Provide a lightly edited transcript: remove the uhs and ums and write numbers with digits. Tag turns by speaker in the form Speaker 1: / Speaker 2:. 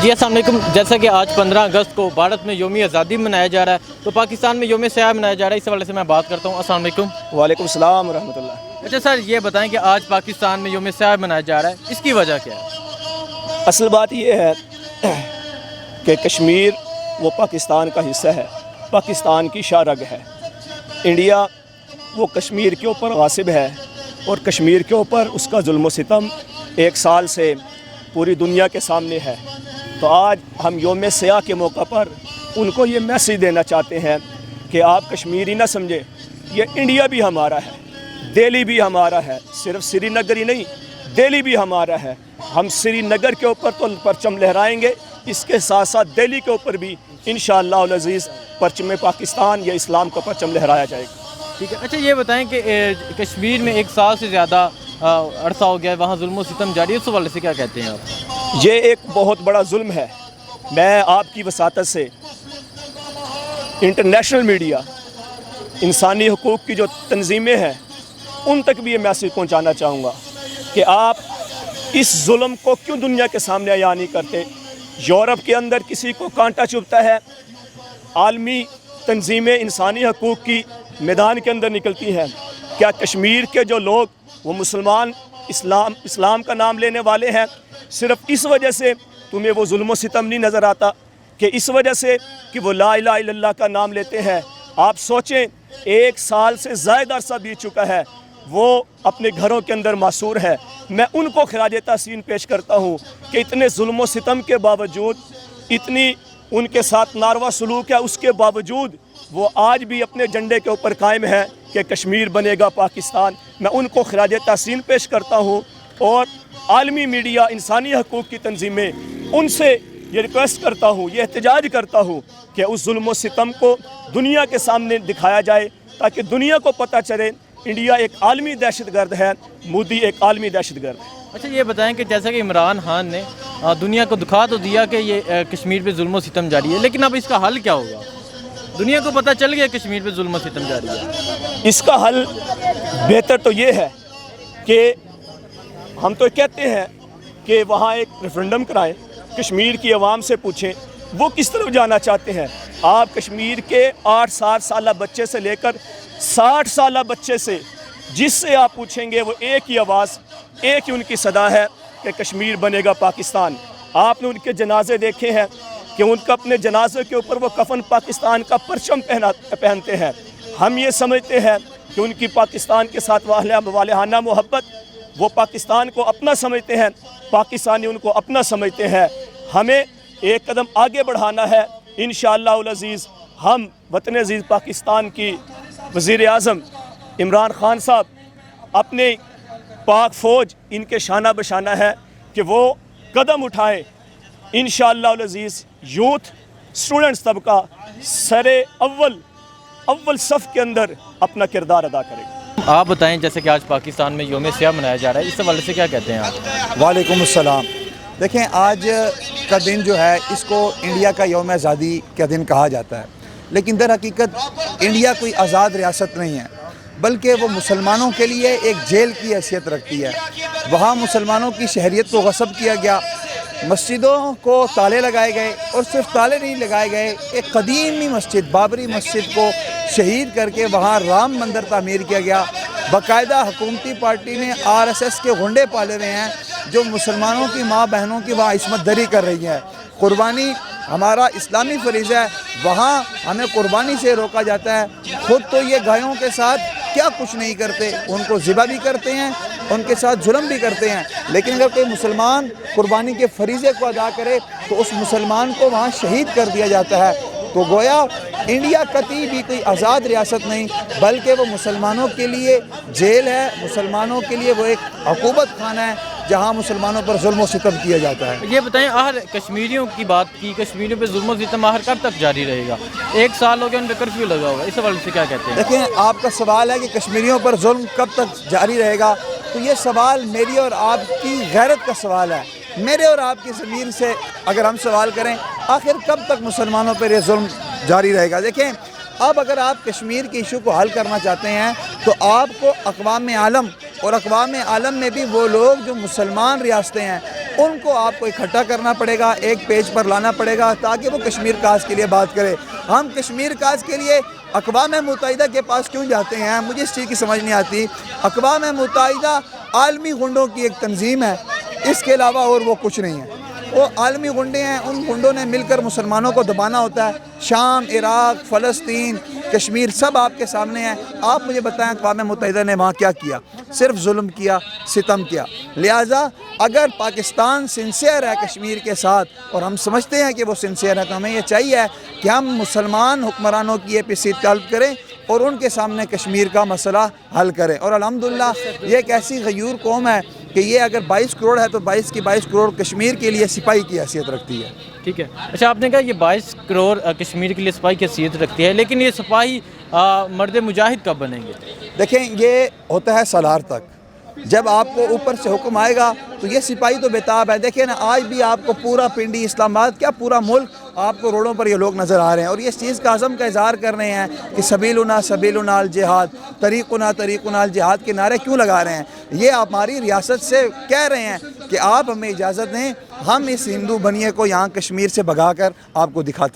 Speaker 1: جی السلام علیکم. جیسا کہ آج 15 اگست کو بھارت میں یوم آزادی منایا جا رہا ہے تو پاکستان میں یوم سیاہ منایا جا رہا ہے. اس حوالے سے میں بات کرتا ہوں. السلام علیکم.
Speaker 2: وعلیکم السلام ورحمۃ اللہ.
Speaker 1: اچھا سر, یہ بتائیں کہ آج پاکستان میں یوم سیاہ منایا جا رہا ہے, اس کی وجہ کیا ہے؟
Speaker 2: اصل بات یہ ہے کہ کشمیر وہ پاکستان کا حصہ ہے, پاکستان کی شاہ رگ ہے. انڈیا وہ کشمیر کے اوپر غاصب ہے اور کشمیر کے اوپر اس کا ظلم و ستم 1 سال سے پوری دنیا کے سامنے ہے. تو آج ہم یوم سیاہ کے موقع پر ان کو یہ میسیج دینا چاہتے ہیں کہ آپ کشمیری نہ سمجھیں, یہ انڈیا بھی ہمارا ہے, دہلی بھی ہمارا ہے, صرف سری نگر ہی نہیں دہلی بھی ہمارا ہے. ہم سری نگر کے اوپر تو پرچم لہرائیں گے, اس کے ساتھ ساتھ دہلی کے اوپر بھی انشاءاللہ العزیز پرچم پاکستان یا اسلام کا پرچم لہرایا جائے گا.
Speaker 1: ٹھیک ہے. اچھا یہ بتائیں کہ کشمیر میں 1 سال سے زیادہ عرصہ ہو گیا ہے, وہاں ظلم و ستم جاری ہے, اس حوالے سے کیا کہتے ہیں آپ؟
Speaker 2: یہ ایک بہت بڑا ظلم ہے. میں آپ کی وساطت سے انٹرنیشنل میڈیا, انسانی حقوق کی جو تنظیمیں ہیں, ان تک بھی یہ میسیج پہنچانا چاہوں گا کہ آپ اس ظلم کو کیوں دنیا کے سامنے عیاں نہیں کرتے. یورپ کے اندر کسی کو کانٹا چبھتا ہے, عالمی تنظیمیں انسانی حقوق کی میدان کے اندر نکلتی ہیں. کیا کشمیر کے جو لوگ وہ مسلمان اسلام کا نام لینے والے ہیں, صرف اس وجہ سے تمہیں وہ ظلم و ستم نہیں نظر آتا کہ اس وجہ سے کہ وہ لا الہ الا اللہ کا نام لیتے ہیں؟ آپ سوچیں, 1 سال سے زائد عرصہ بیت چکا ہے, وہ اپنے گھروں کے اندر معصور ہے. میں ان کو خراج تحسین پیش کرتا ہوں کہ اتنے ظلم و ستم کے باوجود, اتنی ان کے ساتھ ناروا سلوک ہے, اس کے باوجود وہ آج بھی اپنے جھنڈے کے اوپر قائم ہے کہ کشمیر بنے گا پاکستان. میں ان کو خراج تحسین پیش کرتا ہوں اور عالمی میڈیا, انسانی حقوق کی تنظیمیں, ان سے یہ ریکویسٹ کرتا ہوں, یہ احتجاج کرتا ہوں کہ اس ظلم و ستم کو دنیا کے سامنے دکھایا جائے تاکہ دنیا کو پتہ چلے انڈیا ایک عالمی دہشت گرد ہے, مودی ایک عالمی دہشت گرد ہے.
Speaker 1: اچھا یہ بتائیں کہ جیسا کہ عمران خان نے دنیا کو دکھا تو دیا کہ یہ کشمیر پہ ظلم و ستم جاری ہے, لیکن اب اس کا حل کیا ہوگا؟ دنیا کو پتہ چل گیا کشمیر پہ ظلم و ستم جاری ہے.
Speaker 2: اس کا حل بہتر تو یہ ہے کہ ہم تو کہتے ہیں کہ وہاں ایک ریفرنڈم کرائیں, کشمیر کی عوام سے پوچھیں وہ کس طرف جانا چاہتے ہیں. آپ کشمیر کے 8-7 سالہ بچے سے لے کر 60 سالہ بچے سے, جس سے آپ پوچھیں گے وہ ایک ہی آواز, ایک ہی ان کی صدا ہے کہ کشمیر بنے گا پاکستان. آپ نے ان کے جنازے دیکھے ہیں کہ ان کا اپنے جنازے کے اوپر وہ کفن پاکستان کا پرچم پہنتے ہیں. ہم یہ سمجھتے ہیں کہ ان کی پاکستان کے ساتھ والہانہ محبت, وہ پاکستان کو اپنا سمجھتے ہیں, پاکستانی ان کو اپنا سمجھتے ہیں. ہمیں ایک قدم آگے بڑھانا ہے. انشاءاللہ العزیز ہم وطن عزیز پاکستان کی وزیر اعظم عمران خان صاحب, اپنے پاک فوج ان کے شانہ بشانہ ہے کہ وہ قدم اٹھائیں. انشاءاللہ العزیز یوتھ اسٹوڈنٹس طبقہ سر اول صف کے اندر اپنا کردار ادا کرے گا.
Speaker 1: آپ بتائیں, جیسے کہ آج پاکستان میں یوم سیاہ منایا جا رہا ہے, اس حوالے سے کیا کہتے ہیں آپ؟
Speaker 3: وعلیکم السلام. دیکھیں, آج کا دن جو ہے اس کو انڈیا کا یوم آزادی کا دن کہا جاتا ہے, لیکن در حقیقت انڈیا کوئی آزاد ریاست نہیں ہے, بلکہ وہ مسلمانوں کے لیے ایک جیل کی حیثیت رکھتی ہے. وہاں مسلمانوں کی شہریت کو غصب کیا گیا, مسجدوں کو تالے لگائے گئے, اور صرف تالے نہیں لگائے گئے, ایک قدیمی مسجد بابری مسجد کو شہید کر کے وہاں رام مندر تعمیر کیا گیا. باقاعدہ حکومتی پارٹی نے RSS کے غنڈے پالے ہوئے ہیں جو مسلمانوں کی ماں بہنوں کی وہاں عصمت دری کر رہی ہیں. قربانی ہمارا اسلامی فریضہ ہے, وہاں ہمیں قربانی سے روکا جاتا ہے. خود تو یہ گایوں کے ساتھ کیا کچھ نہیں کرتے, ان کو ذبح بھی کرتے ہیں, ان کے ساتھ ظلم بھی کرتے ہیں, لیکن اگر کوئی مسلمان قربانی کے فریضے کو ادا کرے تو اس مسلمان کو وہاں شہید کر دیا جاتا ہے. تو گویا انڈیا قطعی بھی کوئی آزاد ریاست نہیں, بلکہ وہ مسلمانوں کے لیے جیل ہے, مسلمانوں کے لیے وہ ایک عقوبت خانہ ہے جہاں مسلمانوں پر ظلم و ستم کیا جاتا ہے.
Speaker 1: یہ بتائیں, آخر کشمیریوں کی بات کی, کشمیریوں پہ ظلم و ستم آخر کب تک جاری رہے گا؟ 1 سال ہو گیا ان پہ کرفیو لگا ہوگا, اس حوالے سے کیا کہتے ہیں؟
Speaker 3: دیکھیں, آپ کا سوال ہے کہ کشمیریوں پر ظلم کب تک جاری رہے گا, تو یہ سوال میری اور آپ کی غیرت کا سوال ہے. میرے اور آپ کی ضمیر سے اگر ہم سوال کریں آخر کب تک مسلمانوں پر یہ ظلم جاری رہے گا. دیکھیں, اب اگر آپ کشمیر کی ایشو کو حل کرنا چاہتے ہیں تو آپ کو اقوام عالم اور اقوام عالم میں بھی وہ لوگ جو مسلمان ریاستیں ہیں ان کو آپ کو اکٹھا کرنا پڑے گا، ایک پیج پر لانا پڑے گا تاکہ وہ کشمیر کاز کے لیے بات کرے۔ ہم کشمیر کاز کے لیے اقوام متحدہ کے پاس کیوں جاتے ہیں؟ مجھے اس چیز کی سمجھ نہیں آتی۔ اقوام متحدہ عالمی غنڈوں کی ایک تنظیم ہے، اس کے علاوہ اور وہ کچھ نہیں ہے۔ وہ عالمی غنڈے ہیں، ان غنڈوں نے مل کر مسلمانوں کو دبانا ہوتا ہے۔ شام، عراق، فلسطین، کشمیر سب آپ کے سامنے ہیں۔ آپ مجھے بتائیں اقوام متحدہ نے وہاں کیا کیا؟ صرف ظلم کیا، ستم کیا۔ لہٰذا اگر پاکستان سنسیئر ہے کشمیر کے ساتھ، اور ہم سمجھتے ہیں کہ وہ سنسیئر ہے، تو ہمیں یہ چاہیے کہ ہم مسلمان حکمرانوں کی APC طلب کریں اور ان کے سامنے کشمیر کا مسئلہ حل کریں۔ اور الحمدللہ یہ ایک ایسی غیور قوم ہے کہ یہ اگر 22 کروڑ ہے تو 22 کی 22 کروڑ کشمیر کے لیے سپاہی کی حیثیت رکھتی ہے۔
Speaker 1: ٹھیک ہے، اچھا آپ نے کہا یہ 22 کروڑ کشمیر کے لیے سپاہی کی حیثیت رکھتی ہے، لیکن یہ سپاہی مرد مجاہد کب بنیں گے؟
Speaker 3: دیکھیں یہ ہوتا ہے سالار تک، جب آپ کو اوپر سے حکم آئے گا تو یہ سپاہی تو بےتاب ہے۔ دیکھیں نا آج بھی آپ کو پورا پنڈی، اسلام آباد، کیا پورا ملک آپ کو روڈوں پر یہ لوگ نظر آ رہے ہیں اور یہ اس چیز کا عزم کا اظہار کر رہے ہیں کہ سبیلنا سبیلنا الجہاد، طریقنا طریقنا الجہاد کے نعرے کیوں لگا رہے ہیں؟ یہ ہماری ریاست سے کہہ رہے ہیں کہ آپ ہمیں اجازت دیں، ہم اس ہندو بنیے کو یہاں کشمیر سے بھگا کر آپ کو دکھاتے ہیں۔